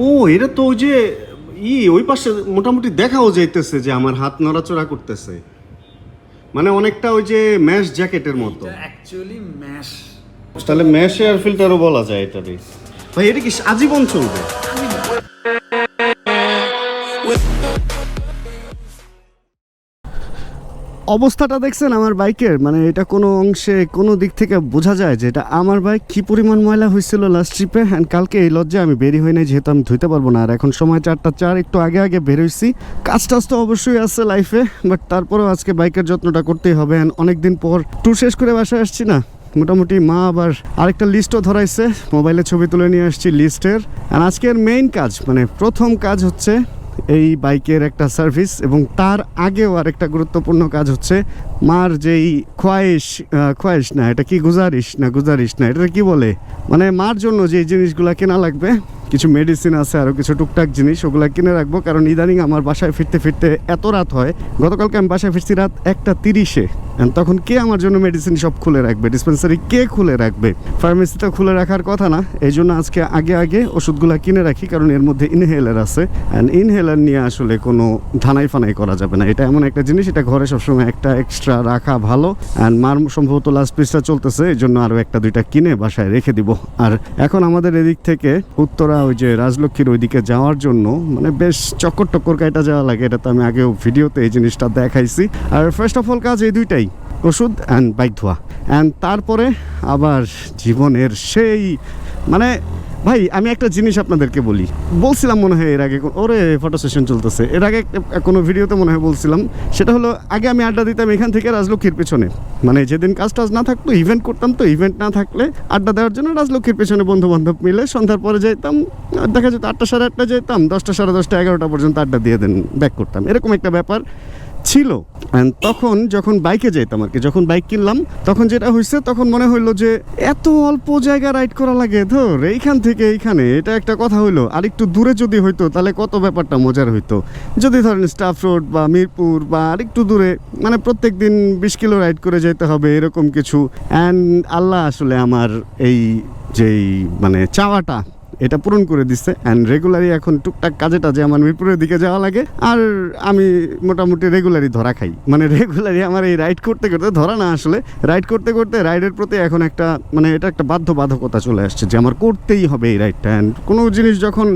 ও, এটা তো ওই যে ওই পাশে মোটামুটি দেখাও যাইতেছে যে আমার হাত নড়াচড়া করতেছে, মানে অনেকটা ওই যে ম্যাশ জ্যাকেটের মতো। এটা অ্যাকচুয়ালি ম্যাশ। তাহলে ম্যাশ এয়ার ফিল্টারও বলা যায় এটারে। ভাই এটা কি আজীবন চলবে? অবস্থাটা দেখছেন আমার বাইকের, মানে এটা কোনো অংশে কোনো দিক থেকে বোঝা যায় যে এটা আমার বাইক। কি পরিমাণ ময়লা হয়েছিল লাস্ট ট্রিপে, অ্যান্ড কালকে এই লজ্জায় আমি বেরি হই নাই, যেহেতু আমি ধুইতে পারবো না। আর এখন সময় 4:04, একটু আগে আগে বের হয়েছি। কাজ টাজ তো অবশ্যই আছে লাইফে, বাট তারপরেও আজকে বাইকের যত্নটা করতেই হবে। অ্যান্ড অনেকদিন পর ট্যুর শেষ করে বাসায় আসছি না, মোটামুটি মা আবার আরেকটা লিস্টও ধরাইছে, মোবাইলে ছবি তুলে নিয়ে আসছি লিস্টের। আর আজকের মেইন কাজ, মানে প্রথম কাজ হচ্ছে এই বাইকের একটা সার্ভিস, এবং তার আগেও আরেকটা গুরুত্বপূর্ণ কাজ হচ্ছে মার যেই খোয়াইশ না, এটা কি গুজারিশ না এটা কি বলে, মানে মার জন্য যে জিনিসগুলো কেনা লাগবে, কিছু মেডিসিন আছে, আরও কিছু টুকটাক জিনিস, ওগুলো কিনে রাখবো। কারণ ইদানিং আমার বাসায় ফিরতে ফিরতে এত রাত হয়। গতকালকে আমি বাসায় ফিরছি রাত 1:30-এ, তখন কে আমার জন্য মেডিসিন সব খুলে রাখবে, ডিসপেন্সারি কে খুলে রাখবে, ফার্মেসি তো খুলে রাখার কথা না। এই জন্য আজকে আগে ওষুধগুলো কিনে রাখি, কারণ এর মধ্যে ইনহেলার আছে, অ্যান্ড ইনহেলার নিয়ে আসলে কোনো ধানাই ফানাই করা যাবে না। এটা এমন একটা জিনিস, এটা ঘরে সবসময় একটা এক্সট্রা রাখা ভালো। অ্যান্ড মার সম্ভবত লাস্ট পিসটা চলতেছে, এই জন্য আরও 1-2টা কিনে বাসায় রেখে দিব। আর এখন আমাদের এদিক থেকে উত্তরা ওই যে রাজলক্ষ্মীর ওইদিকে যাওয়ার জন্য মানে বেশ চক্কর কাইটা যাওয়া লাগে, এটা তো আমি আগেও ভিডিওতে এই জিনিসটা দেখাইছি। আর ফার্স্ট অফ অল কাজ এই দুইটাই, ওষুধ অ্যান্ড বাইক ধোয়া, অ্যান্ড তারপরে আবার জীবনের সেই মানে ভাই আমি একটা জিনিস আপনাদেরকে বলছিলাম মনে হয় এর আগে, ওরে ফটো সেশন চলতেছে, এর আগে কোনো ভিডিওতে মনে হয় বলছিলাম। সেটা হলো আগে আমি আড্ডা দিতাম এখান থেকে রাজলক্ষ্মীর পেছনে, মানে যেদিন কাজ টাজ না থাকতো ইভেন্ট করতাম, তো ইভেন্ট না থাকলে আড্ডা দেওয়ার জন্য রাজলক্ষ্মীর পেছনে বন্ধু বান্ধব মিলে সন্ধ্যার পরে যেতাম। দেখা যেত 8টা সাড়ে 8টা যেতাম, 10টা সাড়ে 10টা 11টা পর্যন্ত আড্ডা দিয়ে দেন ব্যাক করতাম, এরকম একটা ব্যাপার ছিল। তখন যখন বাইকে যেতাম আর কি, যখন বাইক কিনলাম তখন যেটা হয়েছে, তখন মনে হইলো যে এত অল্প জায়গা রাইড করা লাগে, ধর এইখান থেকে এইখানে, এটা একটা কথা হইলো। আর একটু দূরে যদি হইতো তাহলে কত ব্যাপারটা মজার হইতো। যদি ধরেন স্টাফ রোড বা মিরপুর বা আরেকটু দূরে, মানে প্রত্যেক দিন 20 কিলো রাইড করে যেতে হবে এরকম কিছু। অ্যান্ড আল্লাহ আসলে আমার এই যেই মানে চাওয়াটা এটা পূরণ করে দিচ্ছে। অ্যান্ড রেগুলারই এখন টুকটাক কাজে টাজে আমার মিরপুরের দিকে যাওয়া লাগে, আর আমি মোটামুটি রেগুলারই ধরা খাই। মানে রেগুলারই আমার এই রাইড করতে করতে, ধরা না আসলে, রাইড করতে করতে রাইডের প্রতি এখন একটা মানে এটা একটা বাধ্যবাধকতা চলে আসছে যে আমার করতেই হবে এই রাইডটা। অ্যান্ড কোনো জিনিস যখন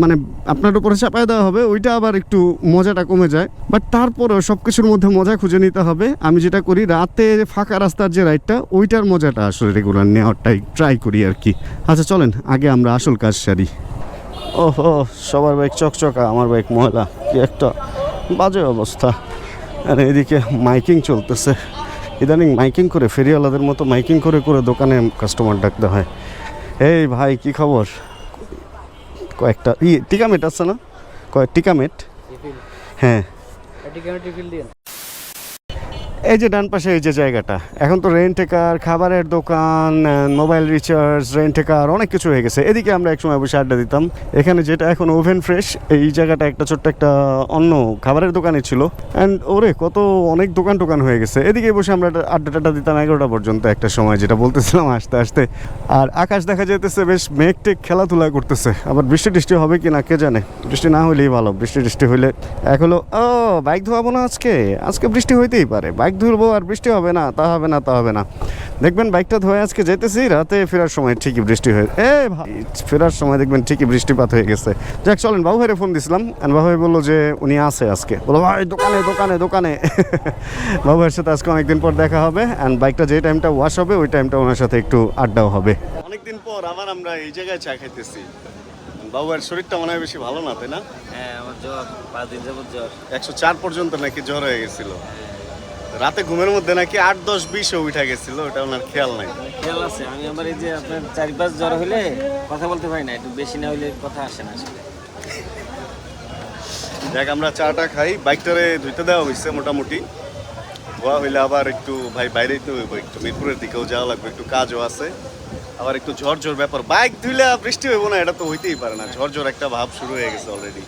মানে আপনার উপরে চাপায় দেওয়া হবে, ওইটা আবার একটু মজাটা কমে যায়। বাট তারপরেও সব কিছুর মধ্যে মজা খুঁজে নিতে হবে। আমি যেটা করি, রাতে ফাঁকা রাস্তার যে রাইডটা, ওইটার মজাটা আসলে রেগুলার নেওয়ারটাই ট্রাই করি আর কি। আচ্ছা চলেন আগে আমরা আসল কাজ সারি। ওহো, সবার বাইক চকচকা, আমার বাইক ময়লা, কি একটা বাজে অবস্থা। আর এদিকে মাইকিং চলতেছে, ইদানিং মাইকিং করে, ফেরিওয়ালাদের মতো মাইকিং করে করে দোকানে কাস্টমার ডাকতে হয়। এই ভাই কি খবর? কয়েকটা টিকামেট আছে না? টিকামেট, হ্যাঁ এই যে ডান পাশে এই যে জায়গাটা, এখন তো রেন্টেকার, খাবারের দোকান, মোবাইল রিচার্জ, রেন্টেকার, অনেক কিছু হয়ে গেছে। এদিকে আমরা একসময় বসে আড্ডা দিতাম, এখানে যেটা এখন ওভেন ফ্রেশ, এই জায়গাটা একটা ছোট্ট একটা অন্য খাবারের দোকানে ছিল। অ্যান্ড ওরে কত অনেক দোকান হয়ে গেছে। এদিকে বসে আমরা আড্ডা দিতাম 11টা পর্যন্ত একটা সময়, যেটা বলতেছিলাম আসতে আসতে। আর আকাশ দেখা যেতেছে বেশ মেঘ টেক খেলাধুলা করতেছে, আবার বৃষ্টি টিষ্টি হবে কি না কে জানে। বৃষ্টি না হইলেই ভালো, বৃষ্টি টিষ্টি হইলে এক হলো বাইক ধোয়াবো না আজকে বৃষ্টি হইতেই পারে, বাইক ধুলবো আর বৃষ্টি হবে না, তা হবে না। দেখবেন বাইকটা ধোয়া আজকে যেতেছি, রাতে ফেরার সময় ঠিকই বৃষ্টি হয়ে ভাই ফেরার সময় দেখবেন ঠিকই বৃষ্টিপাত হয়ে গেছে। যাক চলেন, বাবু ভাইরে ফোন দিছিলাম, বাবু ভাই বললো যে উনি আছে আজকে, বলো ভাই দোকানে বাবু ভাইয়ের সাথে আজকে অনেকদিন পর দেখা হবে। অ্যান্ড বাইকটা যে টাইমটা ওয়াশ হবে ওই টাইমটা ওনার সাথে একটু আড্ডাও হবে। অনেকদিন পর আবার আমরা এই জায়গায় চা খাইতেছি। বাবুর শরীরটা মনে হয় বেশি ভালো না, তাই না? হ্যাঁ, আমার জ্বর 5 দিন যাবত জ্বর, 104 পর্যন্ত নাকি জ্বর হয়ে গেছিল। রাতে ঘুমের মধ্যে নাকি 8, 10, 20 উঠা গেছিল, ওটা ওনার খেয়াল নাই। খেয়াল আছে, আমি আমার এই যে আপনার 4-5 জ্বর হলে কথা বলতে পারি না, একটু বেশি না হইলে কথা আসে না আসলে। দেখ আমরা চাটা খাই, বাইকটারে ধুইতে দেওয়া হয়েছে মোটামুটি, ধোয়া হইলে আবার একটু ভাই বাইরেই তো একটু মিরপুরের দিকেও যাওয়া লাগবে, একটু কাজও আছে, আবার একটু ঝড় ব্যাপার। বাইক ধুইলে বৃষ্টি হইব না, এটা তো হইতেই পারে না, ঝড় একটা ভাব শুরু হয়ে গেছে অলরেডি।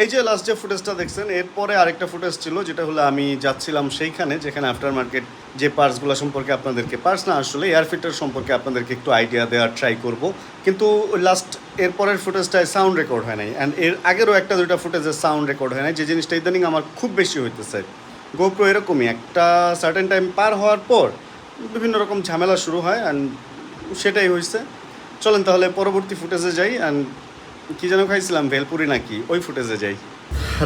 এই যে লাস্ট যে ফুটেজটা দেখছেন, এরপরে আরেকটা ফুটেজ ছিল, যেটা হলো আমি যাচ্ছিলাম সেইখানে যেখানে আফটার মার্কেট যে পার্টসগুলো সম্পর্কে আপনাদেরকে, পার্টস না আসলে এয়ার ফিল্টার সম্পর্কে আপনাদেরকে একটু আইডিয়া দেওয়ার ট্রাই করব। কিন্তু লাস্ট এরপরের ফুটেজটায় সাউন্ড রেকর্ড হয় নাই, অ্যান্ড এর আগেরও একটা দুইটা ফুটেজের সাউন্ড রেকর্ড হয় নাই, যে জিনিসটা ইদানিং আমার খুব বেশি হইতেছে। গোপ্রো এরকমই একটা সার্টেন টাইম পার হওয়ার পর বিভিন্ন রকম ঝামেলা শুরু হয়, অ্যান্ড সেটাই হয়েছে। চলেন তাহলে পরবর্তী ফুটেজে যাই, অ্যান্ড কী যেন খাইছিলাম, ভেলপুরি নাকি, ওই ফুটেজে যাই।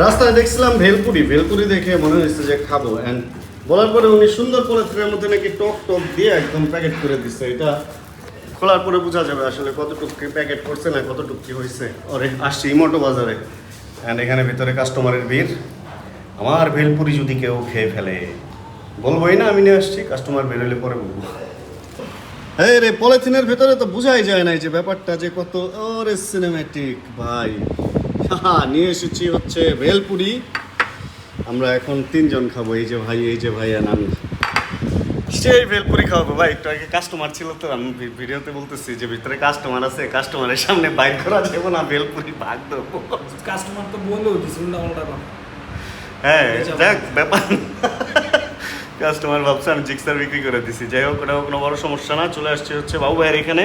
রাস্তায় দেখছিলাম ভেলপুরি দেখে মনে হয়েছে যে খাবো, অ্যান্ড বলার পরে উনি সুন্দর পলিথিনের মধ্যে নাকি টক দিয়ে একদম প্যাকেট করে দিচ্ছে। এটা খোলার পরে বোঝা যাবে আসলে কতটুকু প্যাকেট করছে না কতটুকু কি হয়েছে। ওরে আসছি ইমোটো বাজারে, অ্যান্ড এখানে ভিতরে কাস্টমারের ভিড়। আমার ভেলপুরি যদি কেউ খেয়ে ফেলে বলবোই না আমি নিয়ে আসছি, কাস্টমার বেরোলে পরে বলবো। এই রে পলিথিনের ভেতরে তো বোঝাই যায় না যে ব্যাপারটা যে কত ওরে সিনেম্যাটিক ভাই। নিয়ে এসেছি হচ্ছে ভেলপুরি, আমরা এখন 3 জন খাবো, এই যে ভাই আর আমি। সেই ভেলপুরি খাওয়াবো ভাই। একটু আগে কাস্টমার ছিল তো, আমি ভিডিওতে বলতেছি যে ভিতরে কাস্টমার আছে, কাস্টমারের সামনে বাইর করা যাবে না, ভেলপুরি ভাগ দেবো। কাস্টমার তো বলেও দিছে উল্টা কথা। হ্যাঁ দেখ ব্যাপার, কাস্টমার ভাবছে আমি জিক্সার বিক্রি করে দিছি। যাই হোক, ওটা কোনো বড় সমস্যা না। চলে আসছে হচ্ছে বাবু ভাইয়ের এখানে,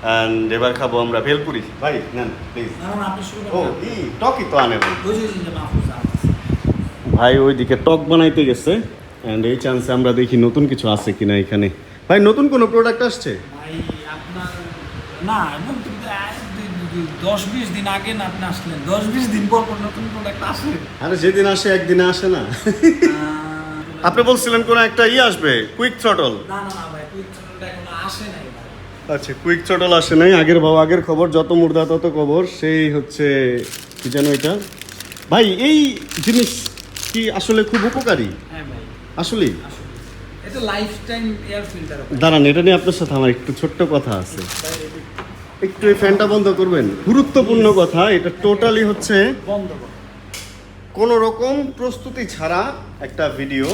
অ্যান্ড এবার খাবো আমরা ভেলপুরি। ভাই নেন প্লিজ। আপনি শুরু ও করেন। কি টকই তো আনে ভাই। বুঝেছি যে মাহফুজ আছে। ভাই ওইদিকে টক বানাইতে গেছে, অ্যান্ড এই চান্সে আমরা দেখি নতুন কিছু আছে কিনা এখানে। ভাই নতুন কোনো প্রোডাক্ট আসছে? ভাই আপনার না এমন তো 10-20 দিন আগে না আপনি আসলেন, 10-20 দিন পর পর নতুন প্রোডাক্ট আসে। আরে যেদিন আসে একদিনে আসে না। আপনি বলছিলেন কোনো একটা আসবে, কুইক থ্রটল। না ভাই কুইক থ্রটলটা এখনো আসে নাই ভাই। আচ্ছা কুইক থ্রটল আসে নাই। আগের খবর, যত মুর্দা তত খবর। সেই হচ্ছে কি যেন এটা ভাই, এই জিনিস কি আসলে খুব উপকারী? হ্যাঁ ভাই আসলেই এটা লাইফ টাইম এয়ার ফিল্টার। দাঁড়ান, এটা নিয়ে আপনার সাথে আমার একটু ছোট্ট কথা আছে। একটু এই ফ্যানটা বন্ধ করবেন, গুরুত্বপূর্ণ কথা। এটা টোটালি হচ্ছে বন্ধ করো। কোনো রকম প্রস্তুতি ছাড়া একটা ভিডিও।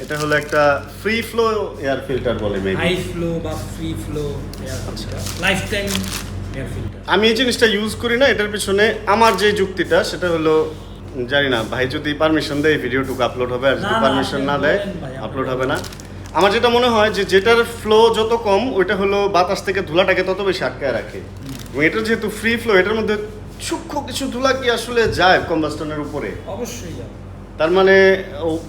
এটা হলো একটা ফ্রি ফ্লো এয়ার ফিল্টার বলে মেবি, হাই ফ্লো বা free flow air filter, life time air filter. আমি এই জিনিসটা ইউজ করি না। এটার পিছনে আমার যে যুক্তিটা সেটা হলো, জানি না ভাই যদি পারমিশন দেয় ভিডিওটুকু আপলোড হবে, আর যদি না, পারমিশন না আপনি দেয় বলেন ভাই, আপলোড হবে না। আমার যেটা মনে হয় যে যেটার ফ্লো যত কম ওইটা হলো বাতাস থেকে ধুলাটাকে তত বেশি আটকায় রাখে। এবং এটা যেহেতু ফ্রি ফ্লো, এটার মধ্যে সূক্ষ্ম কিছু ধুলা কি আসলে যায় কম্বাস্টনের উপরে, অবশ্যই যাবে। তার মানে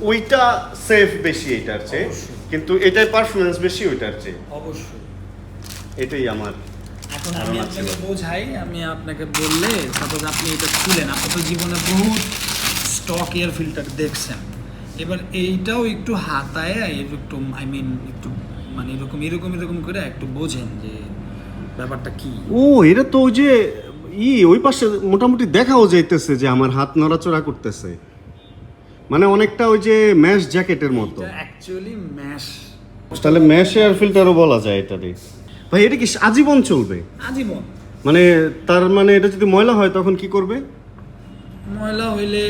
ওইটা সেফ বেশি এটার চেয়ে, অবশ্যই। কিন্তু এটার পারফরমেন্স বেশি ওইটার চেয়ে। অবশ্যই। এটাই আমার এখন আমি আপনাকে বোঝাই, আমি আপনাকে বললে সাপোজ আপনি এটা খুলেন, আপনি তো জীবনে বহুত স্টক এয়ার ফিল্টার দেখছেন, এবার এইটাও একটু হাতায় একটু একটু মানে এরকম করে একটু বোঝেন যে ব্যাপারটা কি। ও এটা তো ওই যে ওই পাশে মোটামুটি দেখাও যাইতেছে যে আমার হাত নড়াচড়া করতেছে, মানে অনেকটা ওই যে ম্যাশ জ্যাকেটের মতো। এটা অ্যাকচুয়ালি ম্যাশ। তাহলে ম্যাশ এয়ার ফিল্টারও বলা যায় এটারে। ভাই এটা কি আজীবন চলবে? আজীবন। মানে তার মানে এটা যদি ময়লা হয় তখন কি করবে? ময়লা হইলে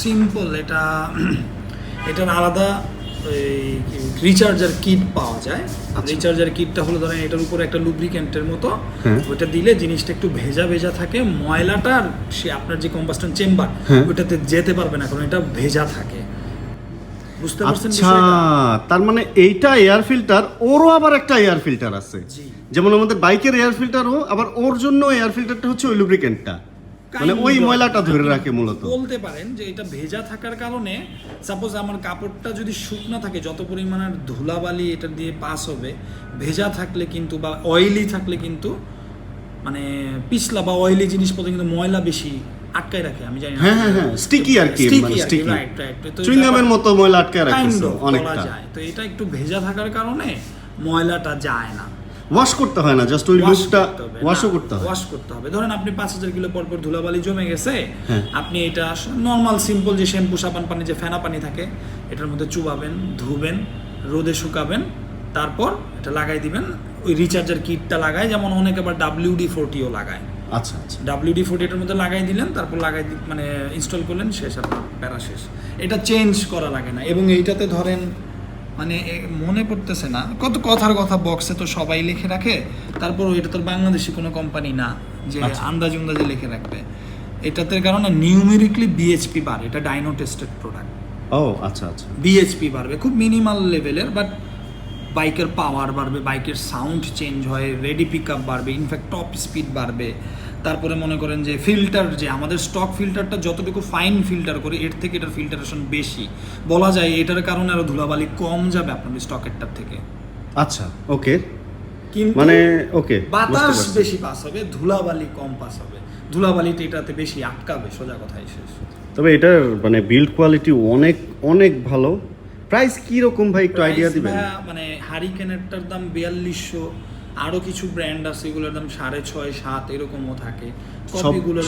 সিম্পল, এটার আলাদা রিচার্জার কিট পাওয়া যায়। রিচার্জার কিটটা হলো ধরেন এটার উপরে একটা লুব্রিকেন্টের মতো, ওইটা দিলে জিনিসটা একটু ভেজা থাকে, ময়লাটার সে আপনার যে কম্বাস্টন চেম্বার ওইটাতে যেতে পারবে না, কারণ এটা ভেজা থাকে। বুঝতে পারছেন আচ্ছা, তার মানে এইটা এয়ার ফিল্টার, ওরও আবার একটা এয়ার ফিল্টার আছে। যেমন আমাদের বাইকের এয়ার ফিল্টারও, আবার ওর জন্য এয়ার ফিল্টারটা হচ্ছে ওই লুব্রিকেন্টটা, মানে ওই ময়লাটা ধরে রাখে মূলত। বলতে পারেন যে এটা ভেজা থাকার কারণে, সাপোজ আমার কাপড়টা যদি শুকনা থাকে, যত পরিমাণের ধুলাবালি এটা দিয়ে পাস হবে, ভেজা থাকলে কিন্তু বা অয়েলি থাকলে কিন্তু মানে পিছলা বা অয়েলি জিনিসপত্র কিন্তু ময়লা বেশি আটকায় রাখে। আমি জানি না, হ্যাঁ স্টিকি আর কি, মানে স্টিকি রাইট। তো চুইংগামের মতো ময়লা আটকায় রাখছে অনেকটা। তো এটা একটু ভেজা থাকার কারণে ময়লাটা যায় না। ওয়াশ করতে হয় না, জাস্ট ওই লুকটা ওয়াশও করতে হয়। ওয়াশ করতে হবে। ধরেন আপনি 5000 কিলো পর ধুলাবালি জমে গেছে, আপনি এটা নর্মাল সিম্পল যে শ্যাম্পু সাবান পানি যে ফেনা পানি থাকে এটার মধ্যে চুবাবেন, ধুবেন, রোদে শুকাবেন, তারপর এটা লাগাই দিবেন। ওই রিচার্জার কিটটা লাগায়, যেমন অনেকে আবার WD-40ও লাগায়। আচ্ছা WD-40 এটার মধ্যে লাগাই দিলেন, তারপর মানে ইনস্টল করলেন, শেষ, আপনার প্যারা শেষ। এটা চেঞ্জ করা লাগে না। এবং এইটাতে ধরেন মানে মনে পড়তেছে না কত কথার কথা, বক্সে তো সবাই লিখে রাখে, তারপর এটা তো বাংলাদেশি কোনো কোম্পানি না যে আন্দাজে লিখে রাখবে। এটাতে কারণে নিউমেরিকলি BHP বাড়ে, এটা ডাইনো টেস্টেড প্রোডাক্ট। ও আচ্ছা BHP বাড়বে খুব মিনিমাল লেভেলের, বাট বাইকের পাওয়ার বাড়বে, বাইকের সাউন্ড চেঞ্জ হয়, রেডি পিক আপ বাড়বে, ইনফ্যাক্ট টপ স্পিড বাড়বে। তারপরে মনে করেন যে ফিল্টার, যে আমাদের স্টক ফিল্টারটা যতটুকু ফাইন ফিল্টার করি এর থেকে এটার ফিল্টারেশন বেশি, বলা যায় এটার কারণে আরও ধুলাবালি কম যাবে আপনার স্টকেরটার থেকে। আচ্ছা, ওকে, কিন্তু মানে ওকে, বাতাস বেশি পাস হবে, ধুলাবালি কম পাস হবে, ধুলাবালিটা এটাতে বেশি আটকাবে, সোজা কথাই শেষ। তবে এটার মানে বিল্ড কোয়ালিটি অনেক অনেক ভালো। প্রাইস কি রকম ভাই, একটু আইডিয়া দিবেন? মানে হারিকেনেরটার দাম 4200, আরো কিছু ব্র্যান্ড আছে এগুলোর দাম 6.5 7 এরকমও থাকে।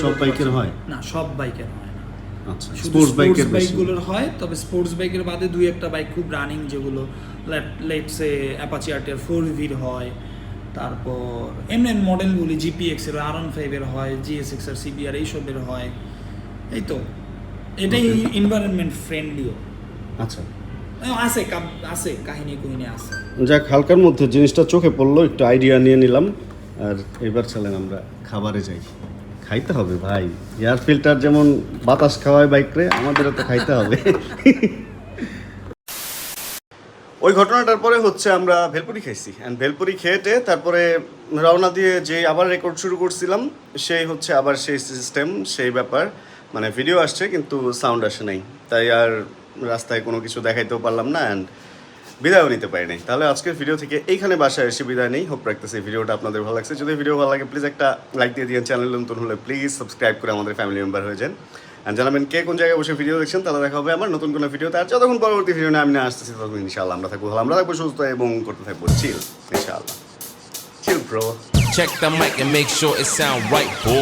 সব বাইকের হয় না, সব বাইকের হয় না। আচ্ছা, শুধু স্পোর্টস বাইকের বাইকগুলোর হয়। তবে স্পোর্টস বাইকের বাদে দুই একটা বাইক খুব রানিং, যেগুলো লেটসে অ্যাপাচি আরটিআর 4V হয়, তারপর এমএন মডেলগুলি জিপিএক্স এর, R15 এর হয়, GSX এর, CBR এইসবের হয়। এই তো, এটাই এনভায়রনমেন্ট ফ্রেন্ডলিও আচ্ছা, আছে কাহিনী কুহিনী আছে। যাক, হালকার মধ্যে জিনিসটা চোখে পড়লো, একটু আইডিয়া নিয়ে নিলাম। আর এবার চলেন আমরা খাবারে যাই। খাইতে হবে ভাই, এয়ার ফিল্টার যেমন বাতাস খাওয়ায় বাইকরে, আমাদেরও তো খাইতে হবে। ওই ঘটনাটার পরে হচ্ছে আমরা ভেলপুরি খাইছি, অ্যান্ড ভেলপুরি খেয়েটে তারপরে রওনা দিয়ে যে আবার রেকর্ড শুরু করছিলাম, সেই হচ্ছে আবার সেই সিস্টেম, সেই ব্যাপার, মানে ভিডিও আসছে কিন্তু সাউন্ড আসে নাই, তাই আর রাস্তায় কোনো কিছু দেখাইতেও পারলাম না, অ্যান্ড বিদায়ও নিতে পারি নাই। তাহলে আজকের ভিডিও থেকে এইখানে বাসায় এসে বিদায় নেই। হোপ রাখতেছি ভিডিওটা আপনাদের ভালো লাগছে। যদি ভিডিও ভালো লাগে প্লিজ একটা লাইক দিয়ে দিন, চ্যানেল নতুন হলে প্লিজ সাবস্ক্রাইব করে আমাদের ফ্যামিলি মেম্বার হয়ে যান, অ্যান্ড জানাবেন কে কোন জায়গায় বসে ভিডিও দেখছেন। তাহলে দেখা হবে আমার নতুন কোনো ভিডিওতে। আর যতক্ষণ পরবর্তী ভিডিও নিয়ে আমি না আসতেছি ততক্ষণ ইনশাআল্লাহ আমরা থাকবো ভালো, আমরা থাকবো সুস্থ এবং করতে থাকবো চিল, ইনশাআল্লাহ। Chill bro. Check the mic and make sure it sound right, boy.